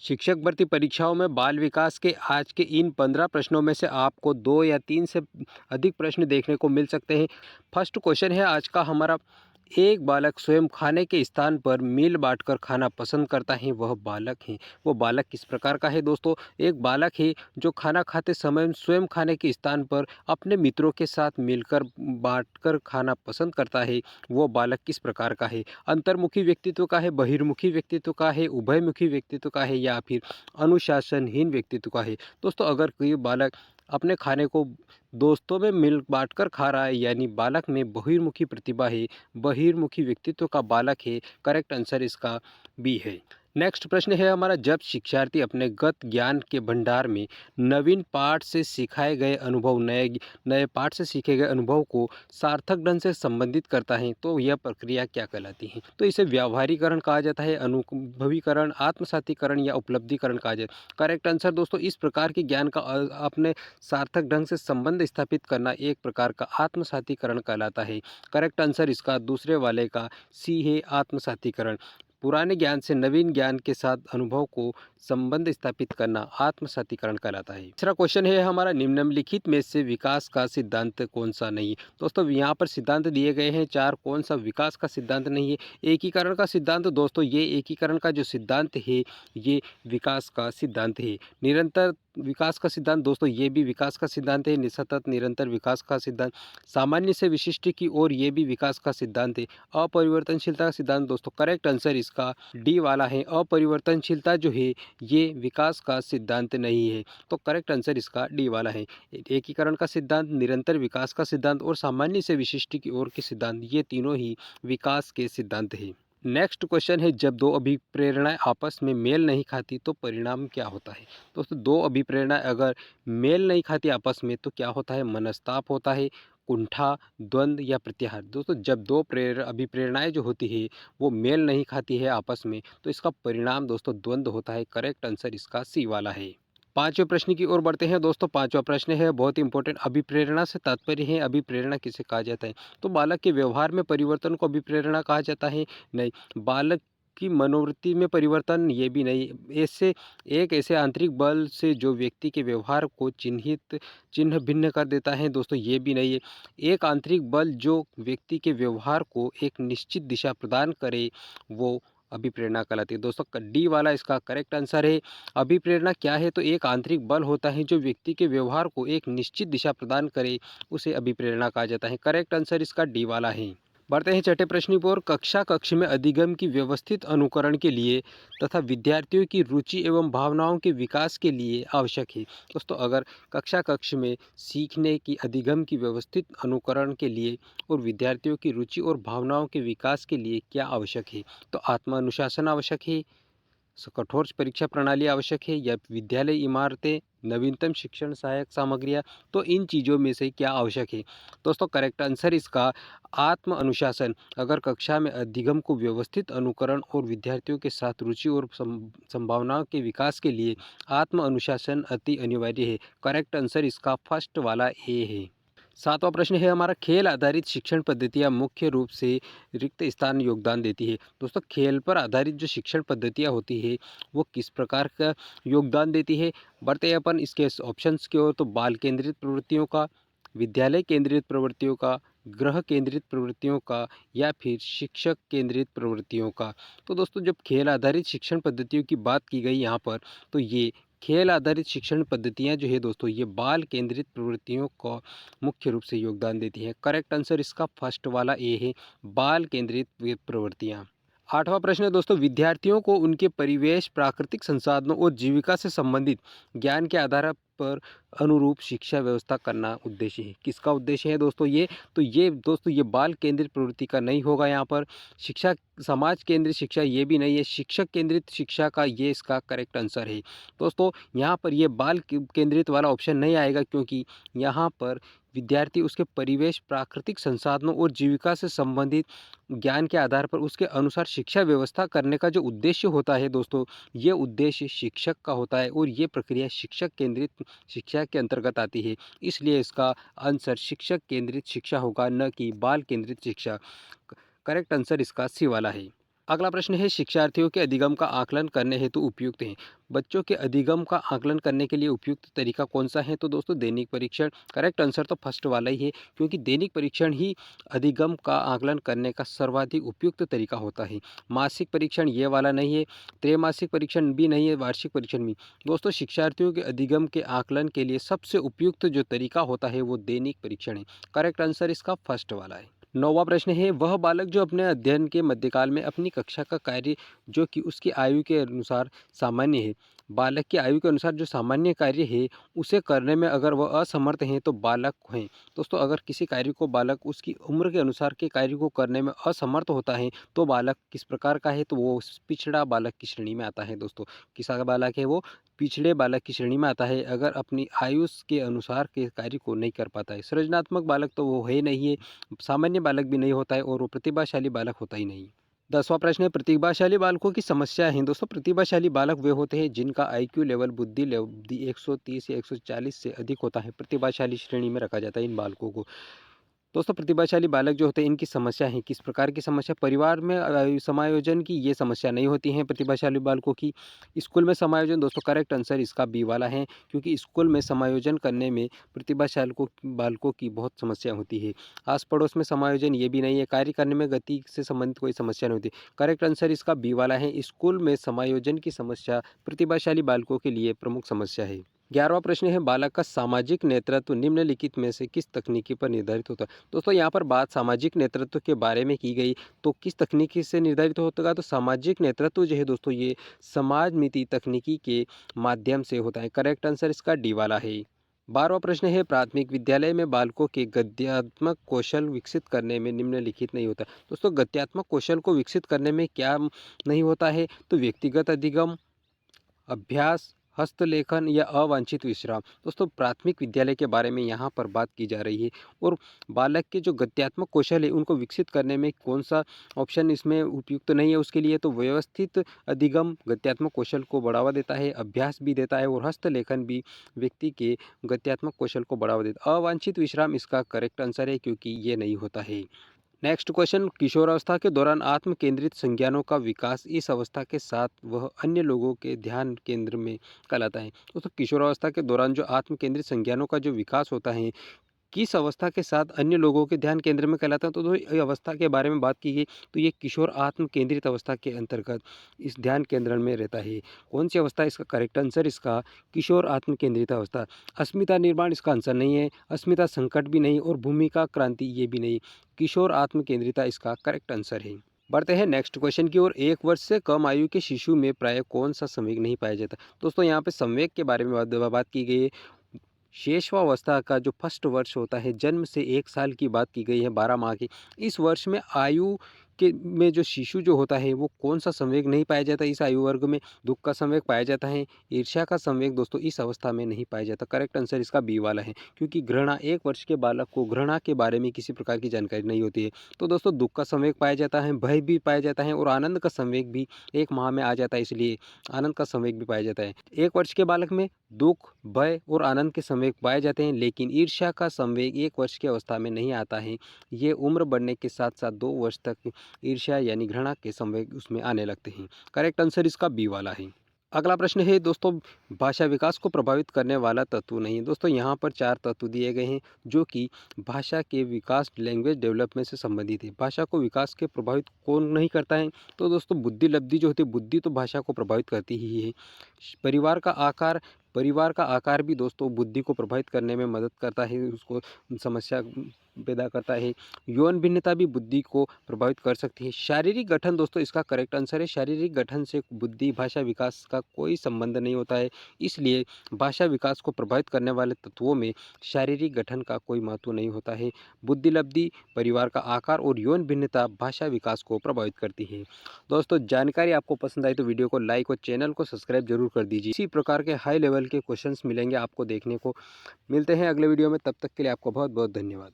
शिक्षक भर्ती परीक्षाओं में बाल विकास के आज के इन 15 प्रश्नों में से आपको 2 या 3 से अधिक प्रश्न देखने को मिल सकते हैं। फर्स्ट क्वेश्चन है आज का हमारा, एक बालक स्वयं खाने के स्थान पर मील बांटकर खाना पसंद करता है, वह बालक है। वो बालक किस प्रकार का है दोस्तों? एक बालक है जो खाना खाते समय स्वयं खाने के स्थान पर अपने मित्रों के साथ मिलकर बांटकर खाना पसंद करता है। वो बालक किस प्रकार का है? अंतर्मुखी व्यक्तित्व का है, बहिर्मुखी व्यक्तित्व का है, उभयमुखी व्यक्तित्व का है या फिर अनुशासनहीन व्यक्तित्व का है? दोस्तों, अगर कोई बालक अपने खाने को दोस्तों में मिल बांटकर खा रहा है, यानी बालक में बहिर्मुखी प्रतिभा है, बहिर्मुखी व्यक्तित्व का बालक है। करेक्ट आंसर इसका बी है। नेक्स्ट प्रश्न है हमारा, जब शिक्षार्थी अपने गत ज्ञान के भंडार में नवीन पाठ से सिखाए गए अनुभव नए पाठ से सीखे गए अनुभव को सार्थक ढंग से संबंधित करता है, तो यह प्रक्रिया क्या कहलाती है? तो इसे व्यावहारीकरण कहा जाता है, अनुभवीकरण, आत्मसातीकरण या उपलब्धिकरण कहा जाता है। करेक्ट आंसर दोस्तों, इस प्रकार के ज्ञान का अपने सार्थक ढंग से संबंध स्थापित करना एक प्रकार का आत्मसातीकरण कहलाता है। करेक्ट आंसर इसका दूसरे वाले का सी है, आत्मसातीकरण। पुराने ज्ञान से नवीन ज्ञान के साथ अनुभव को संबंध स्थापित करना आत्मसातीकरण कहलाता है। तीसरा क्वेश्चन है हमारा, निम्नलिखित में से विकास का सिद्धांत कौन सा नहीं है? दोस्तों, यहाँ पर सिद्धांत दिए गए हैं चार, कौन सा विकास का सिद्धांत नहीं है? एकीकरण का सिद्धांत दोस्तों, ये एकीकरण का जो सिद्धांत है ये विकास का सिद्धांत है। निरंतर विकास का सिद्धांत दोस्तों, ये भी विकास का सिद्धांत है। सतत निरंतर विकास का सिद्धांत, सामान्य से विशिष्ट की ओर, ये भी विकास का सिद्धांत है। अपरिवर्तनशीलता का सिद्धांत दोस्तों, करेक्ट आंसर इसका डी वाला है। अपरिवर्तनशीलता जो है ये विकास का सिद्धांत नहीं है, तो करेक्ट आंसर इसका डी वाला है। एकीकरण का सिद्धांत, निरंतर विकास का सिद्धांत और सामान्य से विशिष्ट की ओर के सिद्धांत, ये तीनों ही विकास के सिद्धांत हैं। नेक्स्ट क्वेश्चन है, जब दो अभिप्रेरणाएं आपस में मेल नहीं खाती तो परिणाम क्या होता है? दोस्तों, दो अभिप्रेरणाएं अगर मेल नहीं खाती आपस में तो क्या होता है? मनस्ताप होता है, कुंठा, द्वंद्व या प्रत्याहार। दोस्तों, जब दो अभिप्रेरणाएं जो होती है वो मेल नहीं खाती है आपस में, तो इसका परिणाम दोस्तों द्वंद्व होता है। करेक्ट आंसर इसका सी वाला है। पांचवें प्रश्न की ओर बढ़ते हैं दोस्तों। पांचवा प्रश्न है बहुत इंपॉर्टेंट, अभिप्रेरणा से तात्पर्य है, अभिप्रेरणा किसे कहा जाता है? तो बालक के व्यवहार में परिवर्तन को अभिप्रेरणा कहा जाता है? नहीं। बालक की मनोवृत्ति में परिवर्तन, ये भी नहीं। ऐसे आंतरिक बल से जो व्यक्ति के व्यवहार को चिन्ह भिन्न कर देता है दोस्तों, ये भी नहीं है। एक आंतरिक बल जो व्यक्ति के व्यवहार को एक निश्चित दिशा प्रदान करे, वो अभिप्रेरणा कहलाती है। दोस्तों, डी वाला इसका करेक्ट आंसर है। अभिप्रेरणा क्या है? तो एक आंतरिक बल होता है जो व्यक्ति के व्यवहार को एक निश्चित दिशा प्रदान करे, उसे अभिप्रेरणा कहा जाता है। करेक्ट आंसर इसका डी वाला है। बढ़ते हैं छठे प्रश्न की ओर। कक्ष में अधिगम की व्यवस्थित अनुकरण के लिए तथा विद्यार्थियों की रुचि एवं भावनाओं के विकास के लिए आवश्यक है। दोस्तों, अगर कक्ष में सीखने की अधिगम की व्यवस्थित अनुकरण के लिए और विद्यार्थियों की रुचि और भावनाओं के विकास के लिए क्या आवश्यक है? तो आत्मानुशासन आवश्यक है, कठोर परीक्षा प्रणाली आवश्यक है या विद्यालय इमारतें, नवीनतम शिक्षण सहायक सामग्रियाँ, तो इन चीज़ों में से क्या आवश्यक है? दोस्तों, करेक्ट आंसर इसका आत्म अनुशासन। अगर कक्षा में अधिगम को व्यवस्थित अनुकरण और विद्यार्थियों के साथ रुचि और संभावनाओं के विकास के लिए आत्म अनुशासन अति अनिवार्य है। करेक्ट आंसर इसका फर्स्ट वाला ए है। सातवां प्रश्न है हमारा, खेल आधारित शिक्षण पद्धतियाँ मुख्य रूप से रिक्त स्थान योगदान देती है। दोस्तों, खेल पर आधारित जो शिक्षण पद्धतियाँ होती है वो किस प्रकार का योगदान देती है? बढ़ते हैं अपन इसके ऑप्शंस की ओर। तो बाल केंद्रित प्रवृत्तियों का, विद्यालय केंद्रित प्रवृत्तियों का, ग्रह केंद्रित प्रवृत्तियों का या फिर शिक्षक केंद्रित प्रवृत्तियों का। तो दोस्तों, जब खेल आधारित शिक्षण पद्धतियों की बात की गई यहाँ पर, तो ये खेल आधारित शिक्षण पद्धतियाँ जो है दोस्तों, ये बाल केंद्रित प्रवृत्तियों को मुख्य रूप से योगदान देती है। करेक्ट आंसर इसका फर्स्ट वाला ए है, बाल केंद्रित प्रवृत्तियाँ। आठवां प्रश्न है दोस्तों, विद्यार्थियों को उनके परिवेश, प्राकृतिक संसाधनों और जीविका से संबंधित ज्ञान के आधार पर अनुरूप शिक्षा व्यवस्था करना उद्देश्य है। किसका उद्देश्य है दोस्तों ये? तो ये दोस्तों, ये बाल केंद्रित प्रवृत्ति का नहीं होगा यहाँ पर। शिक्षा, समाज केंद्रित शिक्षा ये भी नहीं है। शिक्षक केंद्रित शिक्षा का ये इसका करेक्ट आंसर है। दोस्तों, यहाँ पर ये बाल केंद्रित वाला ऑप्शन नहीं आएगा, क्योंकि यहाँ पर विद्यार्थी उसके परिवेश, प्राकृतिक संसाधनों और जीविका से संबंधित ज्ञान के आधार पर उसके अनुसार शिक्षा व्यवस्था करने का जो उद्देश्य होता है दोस्तों, ये उद्देश्य शिक्षक का होता है और ये प्रक्रिया शिक्षक केंद्रित शिक्षा के अंतर्गत आती है। इसलिए इसका आंसर शिक्षक केंद्रित शिक्षा होगा, न कि बाल केंद्रित शिक्षा। करेक्ट आंसर इसका सी वाला है। अगला प्रश्न है, शिक्षार्थियों के अधिगम का आकलन करने हेतु उपयुक्त हैं। बच्चों के अधिगम का आकलन करने के लिए उपयुक्त तरीका कौन सा है? तो दोस्तों दैनिक परीक्षण। करेक्ट आंसर तो फर्स्ट वाला ही है, क्योंकि दैनिक परीक्षण ही अधिगम का आकलन करने का सर्वाधिक उपयुक्त तरीका होता है। मासिक परीक्षण ये वाला नहीं है, त्रैमासिक परीक्षण भी नहीं है, वार्षिक परीक्षण भी। दोस्तों शिक्षार्थियों के अधिगम के आकलन के लिए सबसे उपयुक्त जो तरीका होता है वो दैनिक परीक्षण है। करेक्ट आंसर इसका फर्स्ट वाला है। 9वां प्रश्न है, वह बालक जो अपने अध्ययन के मध्यकाल में अपनी कक्षा का कार्य जो कि उसकी आयु के अनुसार सामान्य है, बालक की आयु के अनुसार जो सामान्य कार्य है उसे करने में अगर वह असमर्थ हैं तो बालक हैं। दोस्तों अगर किसी कार्य को बालक उसकी उम्र के अनुसार के कार्य को करने में असमर्थ होता है तो बालक किस प्रकार का है? तो वो पिछड़ा बालक की श्रेणी में आता है। दोस्तों किसा बालक है? वो पिछड़े बालक की श्रेणी में आता है, अगर अपनी आयु के अनुसार के कार्य को नहीं कर पाता है। सृजनात्मक बालक तो वो है नहीं है, सामान्य बालक भी नहीं होता है और वो प्रतिभाशाली बालक होता ही नहीं। 10वां प्रश्न है, प्रतिभाशाली बालकों की समस्या है। दोस्तों प्रतिभाशाली बालक वे होते हैं जिनका आईक्यू लेवल बुद्धि लेवल 130 या 140 से अधिक होता है। प्रतिभाशाली श्रेणी में रखा जाता है इन बालकों को। दोस्तों प्रतिभाशाली बालक जो होते हैं इनकी समस्या है, किस प्रकार की समस्या? परिवार में समायोजन की ये समस्या नहीं होती है प्रतिभाशाली बालकों की। स्कूल में समायोजन, दोस्तों करेक्ट आंसर इसका बी वाला है, क्योंकि स्कूल में समायोजन करने में प्रतिभाशाली बालकों की बहुत समस्या होती है। आस पड़ोस में समायोजन ये भी नहीं है। कार्य करने में गति से संबंधित कोई समस्या नहीं होती। करेक्ट आंसर इसका बी वाला है। स्कूल में समायोजन की समस्या प्रतिभाशाली बालकों के लिए प्रमुख समस्या है। 11वां प्रश्न है, बालक का सामाजिक नेतृत्व निम्नलिखित में से किस तकनीकी पर निर्धारित होता है? दोस्तों यहाँ पर बात सामाजिक नेतृत्व के बारे में की गई, तो किस तकनीकी से निर्धारित होता है? तो सामाजिक नेतृत्व जो है दोस्तों ये समाज नीति तकनीकी के माध्यम से होता है। करेक्ट आंसर इसका डी वाला है। 12वां प्रश्न है, प्राथमिक विद्यालय में बालकों के गद्यात्मक कौशल विकसित करने में निम्नलिखित नहीं होता। दोस्तों गद्यात्मक कौशल को विकसित करने में क्या नहीं होता है? तो व्यक्तिगत अधिगम, अभ्यास, हस्तलेखन या अवांछित विश्राम। दोस्तों प्राथमिक विद्यालय के बारे में यहाँ पर बात की जा रही है, और बालक के जो गत्यात्मक कौशल है उनको विकसित करने में कौन सा ऑप्शन इसमें उपयुक्त नहीं है उसके लिए? तो व्यवस्थित अधिगम गत्यात्मक कौशल को बढ़ावा देता है, अभ्यास भी देता है, और हस्तलेखन भी व्यक्ति के गत्यात्मक कौशल को बढ़ावा देता है। अवांछित विश्राम इसका करेक्ट आंसर है, क्योंकि ये नहीं होता है। नेक्स्ट क्वेश्चन, किशोरावस्था के दौरान आत्म केंद्रित संज्ञानों का विकास इस अवस्था के साथ वह अन्य लोगों के ध्यान केंद्र में कहलाता है। दोस्तों किशोरावस्था के दौरान जो आत्म केंद्रित संज्ञानों का जो विकास होता है किस अवस्था के साथ अन्य लोगों के ध्यान केंद्र में कहलाता है? तो ये अवस्था के बारे में बात की गई, तो ये किशोर आत्म केंद्रित अवस्था के अंतर्गत इस ध्यान केंद्र में रहता है। कौन सी अवस्था? इसका करेक्ट आंसर इसका किशोर आत्म केंद्रित अवस्था। अस्मिता निर्माण इसका आंसर नहीं है, अस्मिता संकट भी नहीं, और भूमिका क्रांति ये भी नहीं। किशोर आत्म केंद्रिता इसका करेक्ट आंसर है। बढ़ते हैं नेक्स्ट क्वेश्चन की ओर। 1 वर्ष से कम आयु के शिशु में प्राय कौन सा संवेग नहीं पाया जाता? दोस्तों यहाँ पे संवेग के बारे में बात की गई है। शेषवावस्था का जो फर्स्ट वर्ष होता है, जन्म से 1 साल की बात की गई है, 12 माह की। इस वर्ष में आयु के में जो शिशु जो होता है वो कौन सा संवेग नहीं पाया जाता? इस आयु वर्ग में दुख का संवेग पाया जाता है, ईर्ष्या का संवेग दोस्तों इस अवस्था में नहीं पाया जाता। करेक्ट आंसर इसका बी वाला है, क्योंकि घृणा, 1 वर्ष के बालक को घृणा के बारे में किसी प्रकार की जानकारी नहीं होती है। तो दोस्तों दुख का संवेग पाया जाता है, भय भी पाया जाता है, और आनंद का संवेग भी 1 माह में आ जाता है, इसलिए आनंद का संवेग भी पाया जाता है। 1 वर्ष के बालक में दुख, भय और आनंद के संवेग पाए जाते हैं, लेकिन ईर्ष्या का संवेग 1 वर्ष की अवस्था में नहीं आता है। ये उम्र बढ़ने के साथ साथ 2 वर्ष तक ईर्ष्या यानी घृणा के संवेग उसमें आने लगते हैं। करेक्ट आंसर इसका बी वाला है। अगला प्रश्न है दोस्तों, भाषा विकास को प्रभावित करने वाला तत्व नहीं। दोस्तों यहाँ पर 4 तत्व दिए गए हैं जो कि भाषा के विकास, लैंग्वेज डेवलपमेंट से संबंधित है। भाषा को विकास के प्रभावित कौन नहीं करता है? तो दोस्तों बुद्धि लब्धि जो होती है, बुद्धि तो भाषा को प्रभावित करती ही है। परिवार का आकार भी दोस्तों बुद्धि को प्रभावित करने में मदद करता है, उसको समस्या पैदा करता है। यौन भिन्नता भी बुद्धि को प्रभावित कर सकती है। शारीरिक गठन दोस्तों इसका करेक्ट आंसर है। शारीरिक गठन से बुद्धि भाषा विकास का कोई संबंध नहीं होता है, इसलिए भाषा विकास को प्रभावित करने वाले तत्वों में शारीरिक गठन का कोई महत्व नहीं होता है। बुद्धि लब्धि, परिवार का आकार और यौन भिन्नता भाषा विकास को प्रभावित करती है। दोस्तों जानकारी आपको पसंद आई तो वीडियो को लाइक और चैनल को सब्सक्राइब जरूर कर दीजिए। इसी प्रकार के हाई लेवल के क्वेश्चंस मिलेंगे आपको देखने को। मिलते हैं अगले वीडियो में, तब तक के लिए आपको बहुत बहुत धन्यवाद।